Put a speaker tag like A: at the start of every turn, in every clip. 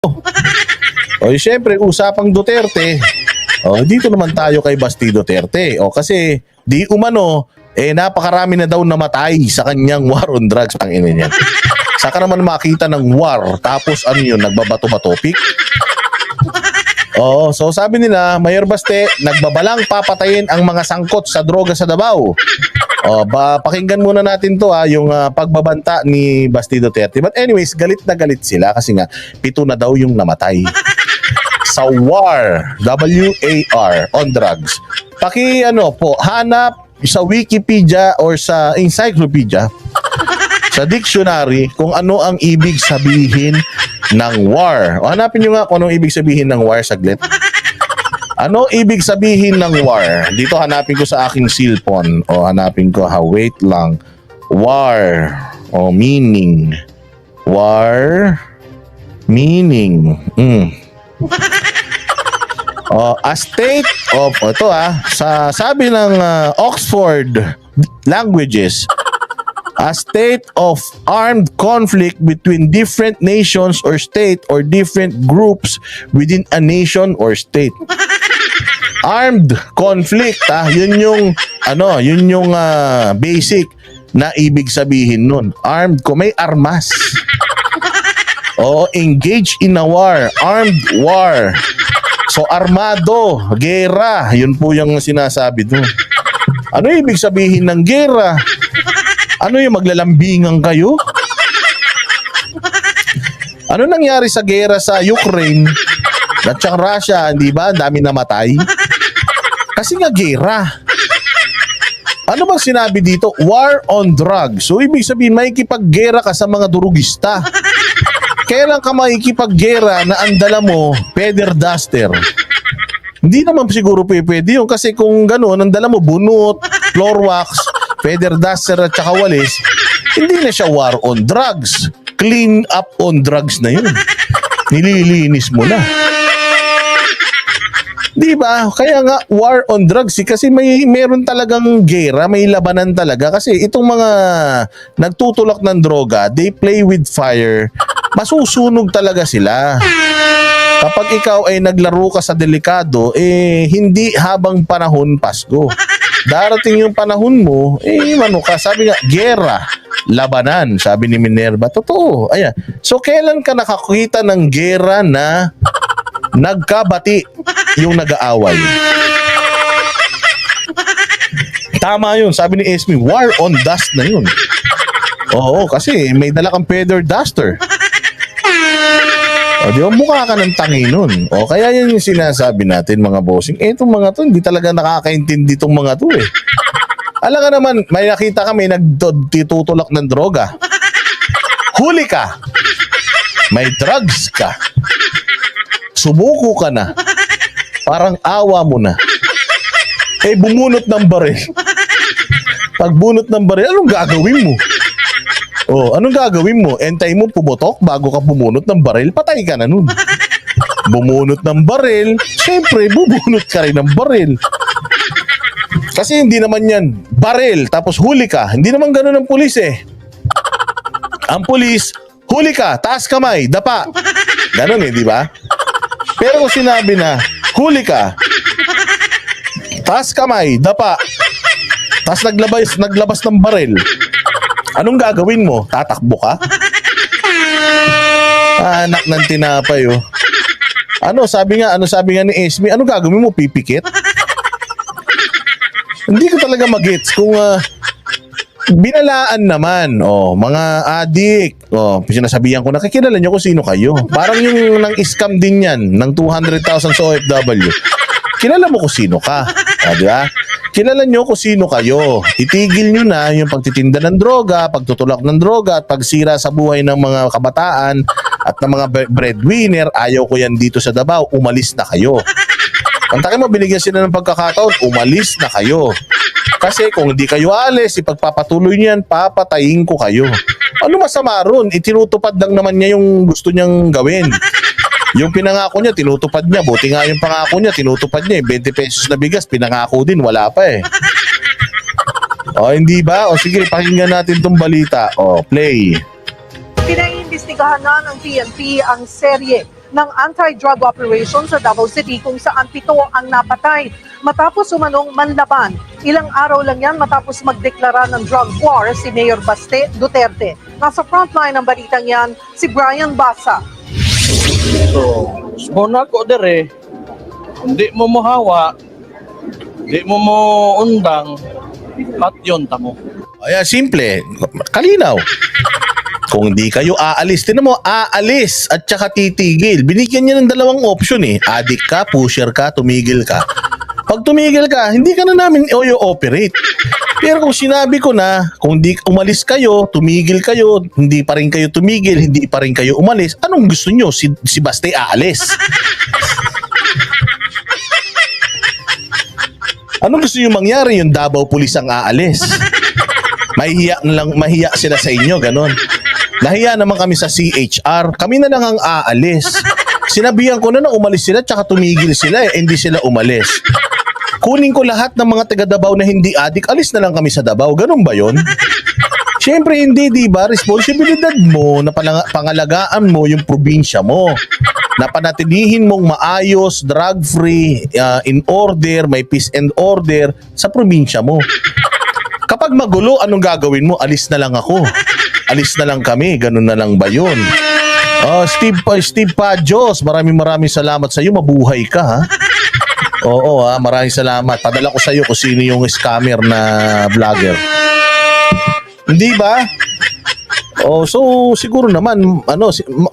A: O syempre, usapang Duterte. O dito naman tayo kay Basti Duterte. O kasi di umano, napakarami na daw namatay sa kanyang war on drugs. Ang ina niya. Saka naman makita ng war, tapos ano yun, nagbabato-bato topic. Oo, so sabi nila, Mayor Baste, nagbabalang papatayin ang mga sangkot sa droga sa Davao. Pakinggan muna natin to yung pagbabanta ni Basti Duterte. But anyways, galit na galit sila kasi nga 7 na daw yung namatay sa war, WAR, on drugs. Hanap sa Wikipedia or sa encyclopedia, sa dictionary, kung ano ang ibig sabihin ng war. O hanapin nyo nga kung anong ibig sabihin ng war saglit. Ano ibig sabihin ng war? Dito hanapin ko sa aking cellphone. O hanapin ko wait lang. War. O meaning. War. Meaning. A state of, sa sabi ng Oxford Languages, a state of armed conflict between different nations or state or different groups within a nation or state. Armed conflict, yun yung basic na ibig sabihin nun. Armed, may armas. Engage in a war, armed war. So armado, gera, yun po yung sinasabi doon. Ano ibig sabihin ng gera? Ano yung maglalambingan kayo? Ano nangyari sa gera sa Ukraine at saka Russia, di ba? Ang dami namatay. Kasi nga gera. Ano bang sinabi dito? War on drugs. So ibig sabihin, makikipaggera ka sa mga durugista. Kailan ka makikipaggera na ang dala mo, feather duster? Hindi naman siguro pwede yun kasi kung gano'n, ang dala mo bunot, floor wax, feather duster at saka walis, hindi na siya war on drugs. Clean up on drugs na yun. Nililinis mo na. Di ba? Kaya nga war on drugs kasi meron talagang gera, may labanan talaga kasi itong mga nagtutulak ng droga, they play with fire. Masusunog talaga sila. Kapag ikaw ay naglaro ka sa delikado, hindi habang panahon Pasko. Darating yung panahon mo, sabi nga, gera, labanan, sabi ni Minerva. Totoo, ayan. So, kailan ka nakakita ng gera na nagkabati yung nag-aaway? Tama yun, sabi ni Esme, war on dust na yun. Oo, kasi may dala kang feather duster. Di ba mukha ka ng tangi nun? Kaya yan yung sinasabi natin mga bossing. Itong mga to, hindi talaga nakakaintindi itong mga to Alam ka naman, may nakita kami nagtutulak ng droga. Huli ka. May drugs ka. Sumuko ka na. Parang awa mo na. Bumunot ng baril. Pag bunot ng baril, anong gagawin mo? Anong gagawin mo? Entay mo pumutok bago ka bumunot ng baril? Patay ka na nun. Bumunot ng baril, syempre bubunot ka rin ng baril. Kasi hindi naman yan baril tapos huli ka. Hindi naman ganun ang pulis Ang pulis, huli ka, taas kamay, dapa. Ganun di ba? Pero kung sinabi na huli ka, taas kamay, dapa, taas naglabas ng baril, anong gagawin mo? Tatakbo ka? Anak ng tinapay Ano sabi nga ni Esme, anong gagawin mo? Pipikit? Hindi ko talaga magets kung binalaan naman. Mga adik. Sinasabihan ko na, kakilala nyo kung sino kayo. Parang yung nang-scam din yan ng 200,000 sa OFW. Kilala mo kung sino ka. Di ba? Kilala nyo kung sino kayo. Itigil nyo na yung pagtitinda ng droga, pagtutulak ng droga, at pagsira sa buhay ng mga kabataan at ng mga breadwinner. Ayaw ko yan dito sa Davao. Umalis na kayo. Pantakin mo, binigyan sila ng pagkakataon. Umalis na kayo. Kasi kung hindi kayo alis, ipagpapatuloy niyan, papatayin ko kayo. Ano masama ron? Itinutupad lang naman niya yung gusto niyang gawin. Yung pinangako niya, tinutupad niya. Buti nga yung pangako niya, tinutupad niya. 20 pesos na bigas, pinangako din, wala pa hindi ba? Sige, pakinggan natin tong balita. Play.
B: Pinaiimbestigahan na ng PNP ang serye ng anti-drug operation sa Davao City kung saan 7 ang napatay matapos umanong manlaban. Ilang araw lang yan matapos magdeklara ng drug war si Mayor Baste Duterte. Nasa frontline ng balitang yan, si Brian Basa.
C: So, muna ko dire, di mo mohawa, di mo undang, at yun tamo.
A: Kaya simple, kalinaw. Kung di kayo aalis, tinan mo, aalis at saka titigil. Binigyan niya ng dalawang option eh. Addict ka, pusher ka, tumigil ka. Pag tumigil ka, hindi ka na namin i-operate. Pero kung sinabi ko na, kung di umalis kayo, tumigil kayo, hindi pa rin kayo tumigil, hindi pa rin kayo umalis, anong gusto nyo? Si Baste aalis. Anong gusto nyo mangyari? Yung Davao Police ang aalis. Mahiya sila sa inyo, ganon. Nahiya naman kami sa CHR. Kami na lang ang aalis. Sinabihan ko na umalis sila tsaka tumigil sila hindi sila umalis. Kunin ko lahat ng mga taga Davao na hindi adik, alis na lang kami sa Davao. Ganun ba yon? Siyempre hindi, di ba? Responsibilidad mo na pangalagaan mo yung probinsya mo. Na panatilihin mong maayos, drug-free, in order, may peace and order sa probinsya mo. Kapag magulo, anong gagawin mo? Alis na lang ako. Alis na lang kami. Ganun na lang ba yun? Steve Pajos, maraming salamat sa iyo. Mabuhay ka, ha? Oo, ha? Maraming salamat. Padala ko sa iyo kung sino yung scammer na vlogger. Hindi ba? So siguro naman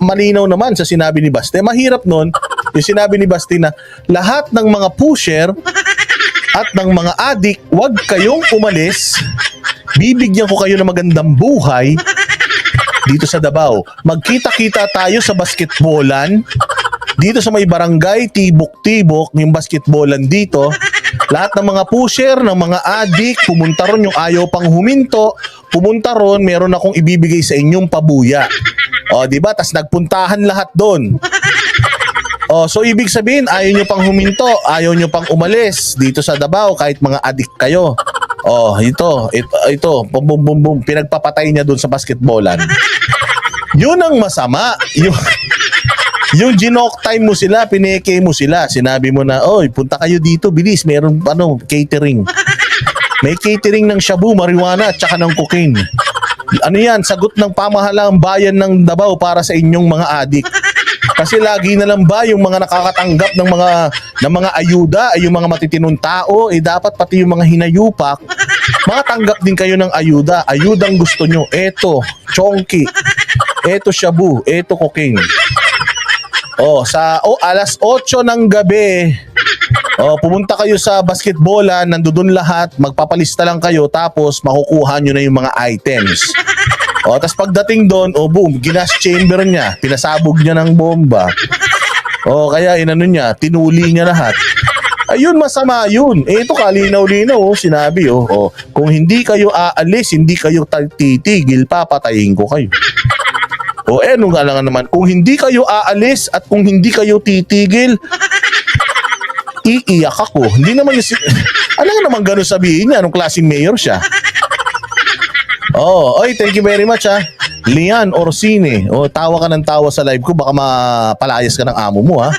A: malinaw naman sa sinabi ni Baste. Mahirap nun yung sinabi ni Baste na lahat ng mga pusher at ng mga adik, wag kayong umalis. Bibigyan ko kayo ng magandang buhay dito sa Davao. Magkita-kita tayo sa basketballan. Dito sa may barangay, tibok-tibok, yung basketballan dito. Lahat ng mga pusher, ng mga adik, pumunta ron yung ayaw pang huminto. Pumunta ron, meron akong ibibigay sa inyong pabuya. O, di ba? Tas nagpuntahan lahat doon. So ibig sabihin, ayaw nyo pang huminto, ayaw nyo pang umalis dito sa Davao kahit mga adik kayo. Ito, bum bum bum, pinagpapatay niya doon sa basketballan. Yun ang masama. Yung ginok time mo sila, pineke mo sila, sinabi mo na, oy, punta kayo dito, bilis, meron catering. May catering ng shabu, marijuana, at saka ng cocaine. Ano yan, sagot ng pamahalang bayan ng Davao para sa inyong mga adik. Kasi lagi na lang ba yung mga nakakatanggap ng mga ayuda ay yung mga matitinong tao, dapat pati yung mga hinayupak, makatanggap din kayo ng ayuda. Ayudang gusto nyo, eto, chonky, eto shabu, eto cocaine. Alas 8 ng gabi, pumunta kayo sa basketballan, nandoon lahat, magpapalista lang kayo, tapos makukuha nyo na yung mga items. Tapos pagdating doon, boom, ginas chamber niya, pinasabog niya ng bomba. Kaya inano niya, tinuli niya lahat. Ayun, masama yun. Ito kalinaw-linaw, sinabi, kung hindi kayo aalis, hindi kayo titigil, papatayin ko kayo. Nung alangan naman, kung hindi kayo aalis at kung hindi kayo titigil, iiyak ako. Hindi naman yung alangan naman gano'n sabihin niya, anong klaseng mayor siya. Thank you very much, ha. Lian Orsini. Tawa ka ng tawa sa live ko, baka mapalayas ka ng amo mo, ha.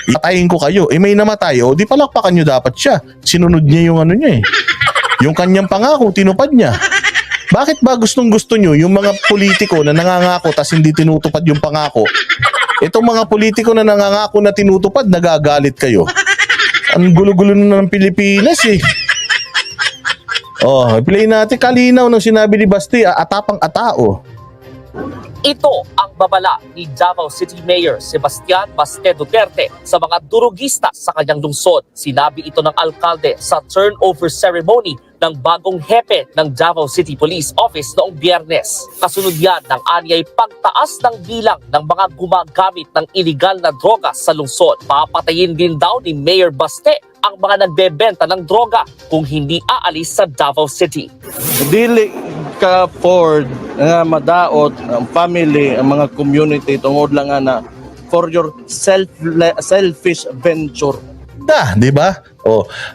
A: Patayin ko kayo. May namatay. Di palakpakan nyo dapat siya. Sinunod niya yung niya eh. Yung kanyang pangako, tinupad niya. Bakit ba gustong-gusto nyo yung mga politiko na nangangako tas hindi tinutupad yung pangako? Itong mga politiko na nangangako na tinutupad, nagagalit kayo. Ang gulo-gulo na ng Pilipinas eh. Play natin kalinaw ng sinabi ni Basti, atapang-atao.
D: Ito ang babala ni Davao City Mayor Sebastian Baste Duterte sa mga durugista sa kanyang lungsod. Sinabi ito ng alkalde sa turnover ceremony ng bagong hepe ng Davao City Police Office noong Biyernes. Kasunod yan ng anyay pagtaas ng bilang ng mga gumagamit ng iligal na droga sa lungsod. Papatayin din daw ni Mayor Baste ang mga nagbebenta ng droga kung hindi aalis sa Davao City.
C: Dili ka afford nga madaot ang family, ang mga community tungod lang na for your selfish venture.
A: Di ba?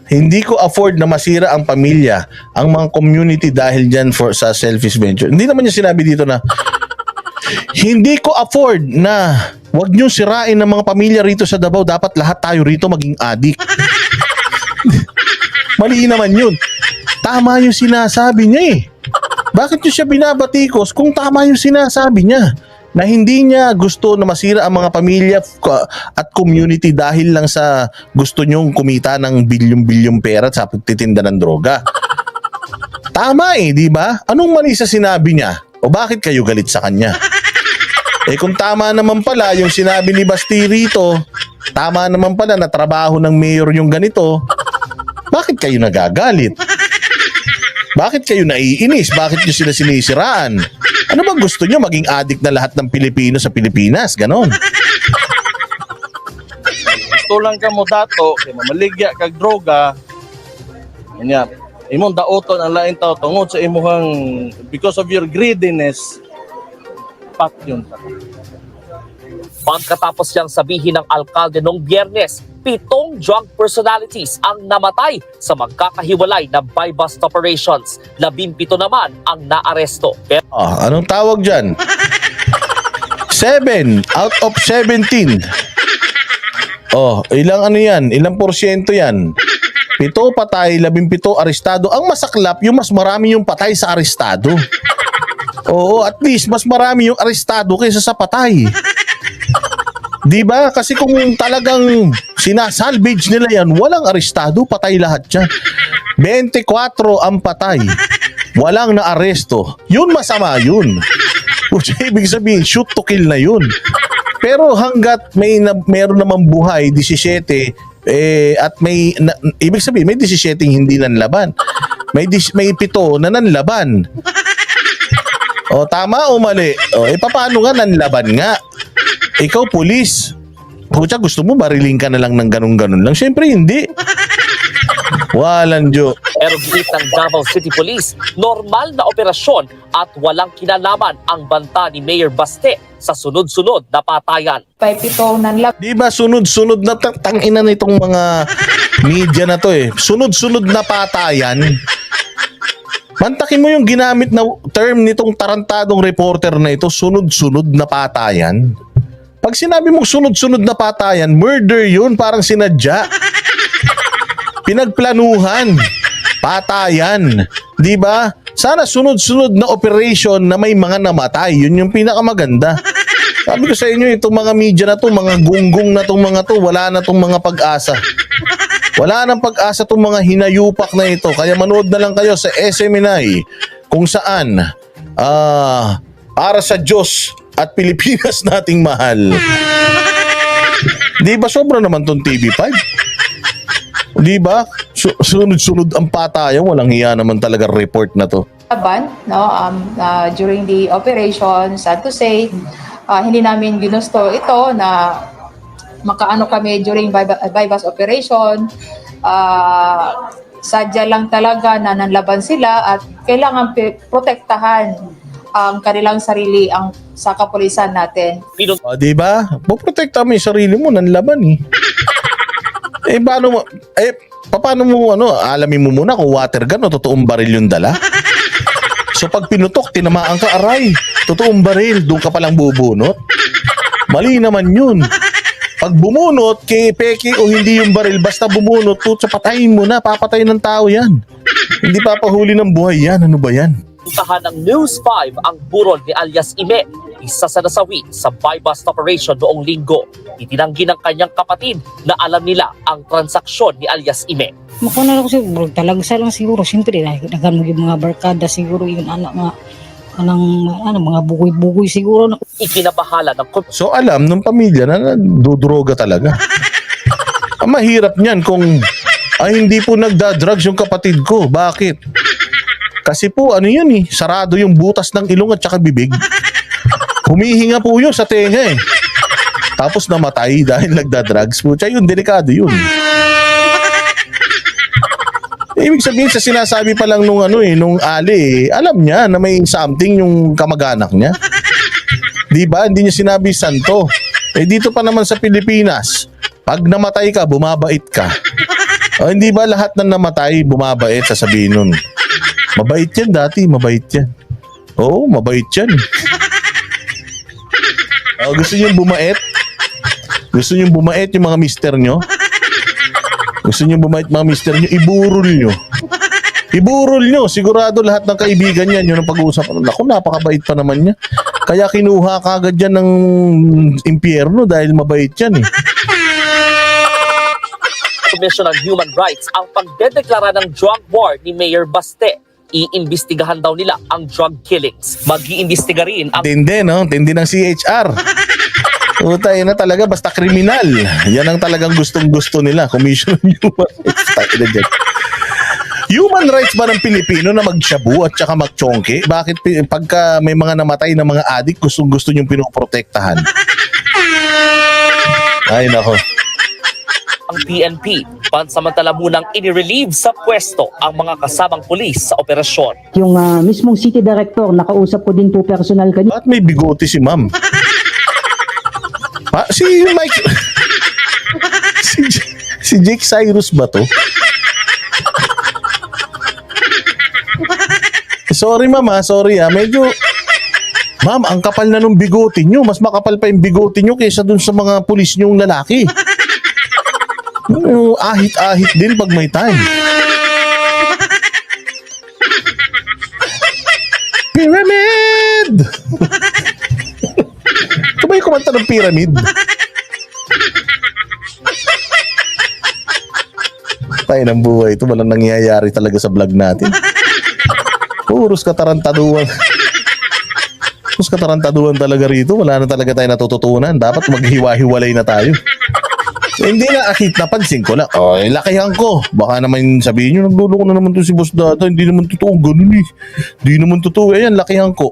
A: Hindi ko afford na masira ang pamilya, ang mga community dahil dyan sa selfish venture. Hindi naman niya sinabi dito na hindi ko afford na Huwag niyo sirain ng mga pamilya rito sa Davao. Dapat lahat tayo rito maging adik. Mali naman yun. Tama yung sinasabi niya eh. Bakit niyo siya binabatikos kung tama yung sinasabi niya? Na hindi niya gusto na masira ang mga pamilya at community dahil lang sa gusto niyong kumita ng bilyong-bilyong pera sa pagtitinda ng droga. Tama eh, di ba? Anong mali sa sinabi niya? O bakit kayo galit sa kanya? Eh kung tama naman pala yung sinabi ni Basti rito, tama naman pala na trabaho ng mayor yung ganito, bakit kayo nagagalit? Bakit kayo naiinis? Bakit nyo sila sinisiraan? Ano ba gusto nyo? Maging addict na lahat ng Pilipino sa Pilipinas? Ganon.
C: Gusto lang ka mo dato, kay mamaligya kag droga. Kanya, imong daoton ang lain tao tungod sa imuhang because of your greediness. Pat yun.
D: Pagkatapos niyang sabihin ng alkalde noong Biyernes, 7 drug personalities ang namatay sa magkakahiwalay na buy-bust operations. 17 naman ang naaresto. Pero
A: Anong tawag dyan? 7 out of 17. Ilang ano yan? Ilang porsyento yan? 7 patay, 17 arestado. Ang masaklap, yung mas marami yung patay sa arestado. Oo, at least mas marami yung arestado kaysa sa patay. Di ba? Kasi kung talagang sinasalvage nila yan, walang arestado, patay lahat yan. 24 ang patay. Walang naaresto. Yun masama yun. Which ibig sabihin, shoot to kill na yun. Pero hanggat meron namang buhay, 17, at ibig sabihin, may 17 hindi nanlaban. May 7 na nanlaban. Tama o mali? Paano nga nanlaban nga? Ikaw, pulis. Pucha, gusto mo bariling ka na lang ng ganun-ganun lang? Siyempre, hindi. Walang Diyo.
D: pero giit ng Davao City Police, normal na operasyon at walang kinalaman ang banta ni Mayor Baste sa sunod-sunod na patayan.
E: Pipitong nanlap.
A: Di ba sunod-sunod na tangina nitong mga media na to eh. Sunod-sunod na patayan. Mantakin mo yung ginamit na term nitong tarantadong reporter na ito, sunod-sunod na patayan. Pag sinabi mong sunod-sunod na patayan, murder yun, parang sinadya. Pinagplanuhan. Patayan. Di ba? Sana sunod-sunod na operation na may mga namatay. Yun yung pinakamaganda. Sabi ko sa inyo, itong mga media na to, mga gunggong na tong mga to, wala na tong mga pag-asa. Wala nang pag-asa tong mga hinayupak na ito. Kaya manood na lang kayo sa SMNI kung saan para sa Diyos at Pilipinas nating mahal. Di ba sobra naman tong TV5? Di ba? Sunod-sunod ang patayan, walang hiya naman talaga report na to.
E: Laban, no, during the operation, sad to say, hindi namin ginusto ito na makaano kami during bypass operation. Sadya lang talaga na nanlaban sila at kailangan protektahan ang kanilang sarili sa kapulisan natin.
A: Di ba? Poprotekta mo yung sarili mo, nanlaban eh. Paano mo alamin mo muna kung water gun o totoong baril yung dala? So pag pinutok, tinamaan ka, aray, totoong baril, doon ka palang bubunot. Mali naman yun. Pag bumunot, kay peke o hindi yung baril, basta bumunot, tutsa patayin mo na, papatayin ng tao yan. Hindi papahuli ng buhay yan, ano ba yan?
D: Puntahan ng News 5 ang burol ni alias Ime, isa sa nasawi sa buy-bust operation noong linggo. Itinanggi ng kanyang kapatid na alam nila ang transaksyon ni alias Ime.
F: Makuna lang siguro, talagsa lang siguro. Siyempre, nagano yung mga barkada siguro, yung mga bugoy-bugoy siguro.
D: Ikinabahala ng
A: So alam ng pamilya na dudroga talaga. Ang mahirap niyan kung hindi po nagda-drugs yung kapatid ko. Bakit? Kasi po sarado yung butas ng ilong at saka bibig. Humihinga po yun sa tenga eh. Tapos namatay dahil nagda-drugs. Pucha, yun, delikado yun. Ibig sabihin sa sinasabi pa lang nung Ali, alam niya na may something yung kamag-anak niya. Di ba? Hindi niya sinabi santo. Dito pa naman sa Pilipinas, pag namatay ka, bumabait ka. Hindi ba lahat ng namatay, bumabait, sasabihin nun. Mabait yan dati, mabait yan. Oo, mabait yan. Gusto niyo bumait? Gusto nyo bumait yung mga mister nyo? Gusto nyo bumait mga mister nyo? Iburol nyo. Iburol nyo. Sigurado lahat ng kaibigan yan. Yun ang pag-uusapan. Naku, napakabait pa naman niya. Kaya kinuha kagad yan ng impyerno dahil mabait yan eh.
D: Commission on Human Rights ang pagdedeklara ng drug war ni Mayor Baste. Iimbestigahan daw nila ang drug killings. Mag-iimbestiga rin ang
A: Tindi, no? Tindi ng CHR. Utay na talaga, basta kriminal. Yan ang talagang gustong-gusto nila. Commission on Human Rights. Human rights ba ng Pilipino na magshabu at saka magchongke? Bakit pagka may mga namatay na mga adik, gustong-gusto niyong pinoprotektahan? Ay, nako.
D: ang PNP. Pansamantala munang inirelieve sa pwesto ang mga kasamang pulis sa operasyon.
G: Yung mismong city director, nakausap ko din po personal kanina.
A: Bakit may bigote si ma'am? Si Mike... si Jake Cyrus ba to? Sorry ma'am sorry medyo... Ma'am, ang kapal na nung bigote nyo. Mas makapal pa yung bigote nyo kaysa dun sa mga pulis nyong lalaki. Ahit-ahit din pag may time. Pyramid! Ito ba yung kumanta ng pyramid? Tayo ng buhay. Ito walang nangyayari talaga sa vlog natin. Puros katarantaduan. Puros katarantaduan talaga rito. Wala na talaga tayo natututunan. Dapat maghiwa-hiwalay na tayo. Hindi na akit, napansin ko lang. Lakihan ko. Baka naman sabihin nyo, nagluloko na naman to si Boss Dada. Hindi naman totoo. Ganun eh. Hindi naman totoo. Ayan, lakihan ko.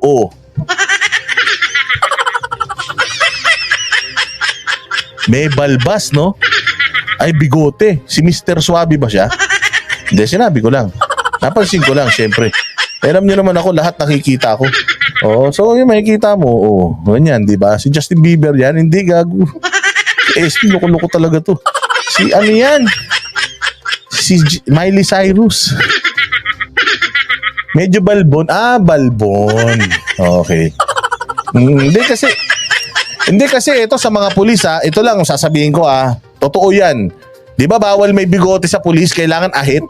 A: May balbas, no? Ay, bigote. Si Mr. Suabe ba siya? Hindi, sinabi ko lang. Napansin ko lang, syempre. Alam nyo naman ako, lahat nakikita ko. So yung makikita mo, ganyan, di ba? Si Justin Bieber yan, hindi gago. Loko-loko talaga to. Si ano yan? Si Miley Cyrus. Medyo balbon. Balbon. Okay. Hindi kasi ito sa mga pulis ito lang sasabihin ko totoo yan. Di ba bawal may bigote sa pulis? Kailangan ahit?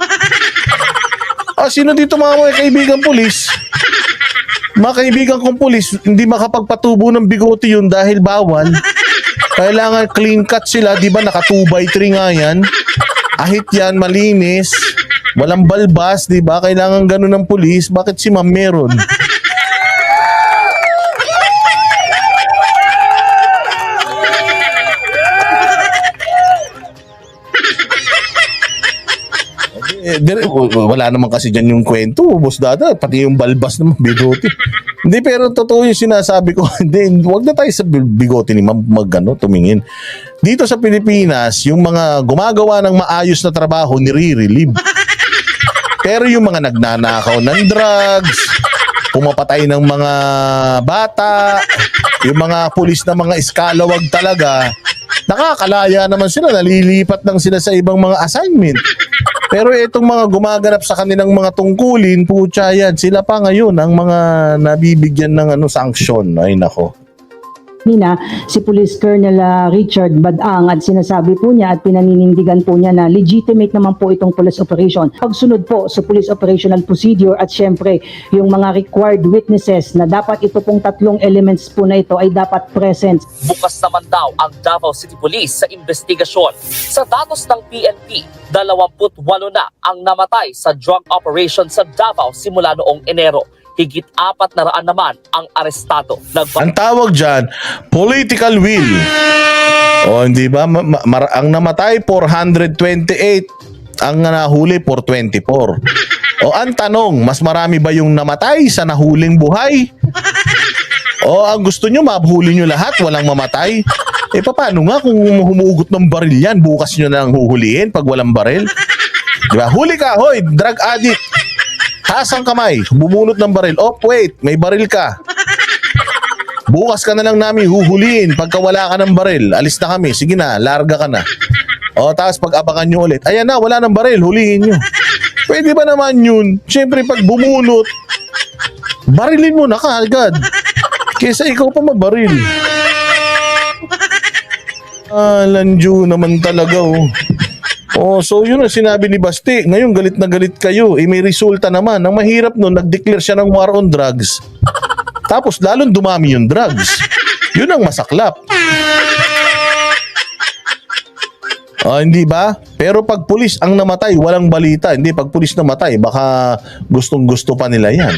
A: Sino dito mga kaibigan pulis? Mga kaibigan kong pulis, hindi makapagpatubo ng bigote yun dahil bawal. Kailangan clean cut sila, di ba? Naka 2x3 nga yan. Ahit yan, malinis. Walang balbas, di ba? Kailangan ganun ng pulis. Bakit si ma'am meron? Wala naman kasi dyan yung kwento, Boss Dada. Pati yung balbas naman, bigote. Hindi, pero totoo yung sinasabi ko. Hindi, huwag na tayo sa bigote ni ma'am tumingin. Dito sa Pilipinas, yung mga gumagawa ng maayos na trabaho, nire-relieve. Pero yung mga nagnanakaw ng drugs, pumapatay ng mga bata, yung mga pulis na mga iskalawag talaga, nakakalaya naman sila, nalilipat lang sila sa ibang mga assignment. Pero itong mga gumaganap sa kanilang mga tungkulin, putya yan, sila pa ngayon ang mga nabibigyan ng sanksyon. Ay nako.
G: Nina, si Police Colonel Richard Badang at sinasabi po niya at pinaninindigan po niya na legitimate naman po itong police operation. Pagsunod po sa police operational procedure at syempre yung mga required witnesses na dapat ito pong tatlong elements po na ito ay dapat present.
D: Bukas naman daw ang Davao City Police sa investigasyon. Sa datos ng PNP, 28 na ang namatay sa drug operation sa Davao simula noong Enero. Higit 400 naman ang arestado.
A: Ang tawag dyan, political will. Hindi ba? Ang namatay, 428. Ang nahuli, 424. Ang tanong, mas marami ba yung namatay sa nahuling buhay? Ang gusto nyo, mabhuli nyo lahat, walang mamatay? Paano nga kung humugot ng baril yan, bukas nyo na lang huhulihin pag walang baril? Diba? Huli ka, hoy, drug addict. Taas ang kamay, bumunot ng baril. Wait, may baril ka. Bukas ka na lang namin huhuliin pagka wala ka ng baril. Alis na kami, sige na, larga ka na. Tapos pag-abakan nyo ulit, ayan na, wala ng baril, hulihin nyo. Pwede ba naman yun? Siyempre pag bumunot, barilin mo na kaagad. Kesa ikaw pa mabaril. Lanju naman talaga, oh. Oh, so yun ang sinabi ni Basti. Ngayon galit na galit kayo. May resulta naman. Ang mahirap nun, nag-declare siya ng war on drugs. Tapos lalong dumami yung drugs. Yun ang masaklap. Hindi ba? Pero pag pulis ang namatay, walang balita. Hindi, pag pulis namatay, baka gustong-gusto pa nila yan.